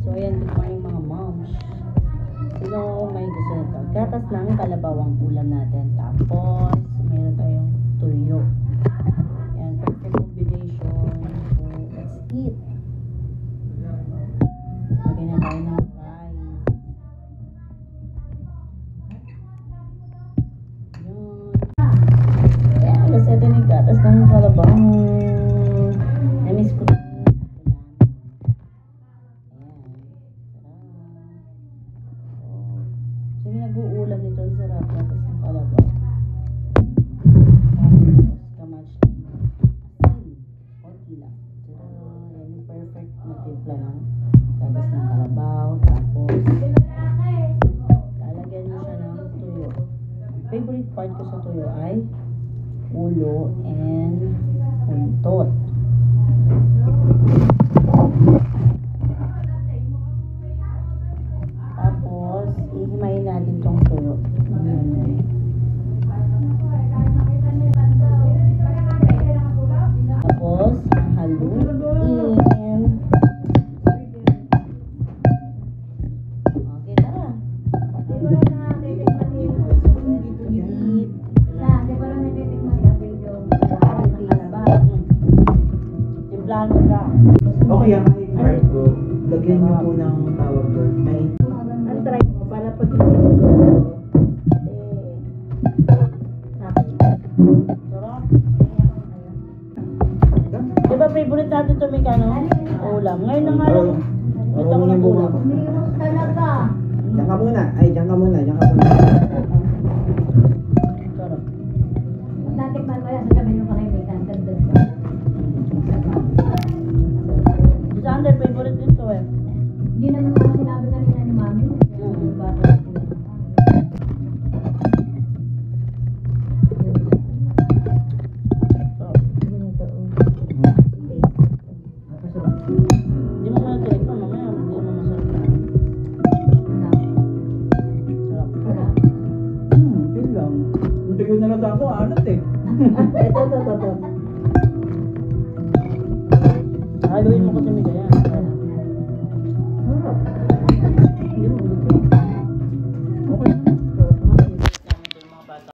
So, ayan, good morning mga moms. Sino may gusto nito? Gatas ng kalabaw ang ulam natin. Tapos, mayroon tayong tuyo. Ayan, perfect combination. So, let's eat. Lagyan na tayo ng rice. Yun. Ayan, alas 7 yung gatas ng kalabaw. Na-miss ko. Sige, nag-uulam nito. Ang sarap. Gatas ng kalabaw. Tapos, kamatch na yung asin. Konti lang. Yan yung perfect na timpla ng gatas ng kalabaw. Tapos, lalagyan mo siya ng tuyo. Favorite part ko sa tuyo ay ulo and untot. Tapos, ihimayin natin tong tuyo. Ayan. Tapos, haluin. Okay, tara. Timplahan mo lang. Okay, ang kahit cargo, lagyan niyo po ng tawag doon. May Ang try mo para pag hindi mo sarap. Diba favorite natin ito, Mikano? Ulam. Ngayon na nga lang. Gusto ko ng ulam. Talaga. Diyan ka muna. Ay, diyan ka muna. Diyan ka muna. Sarap. Natikman mo yan sa tabi ng pakaibigan. Ganda ba? Si Sander, favorite dito eh. Hindi naman ako sinabi kanina ni Mami. Bakit? Hindi mo muna direct pa, mamaya. Hindi mo masarap na. Sarap. Yun lang. Hindi ko nalasa ako, anot eh. Ito. Haluin mo kasi may ganyan.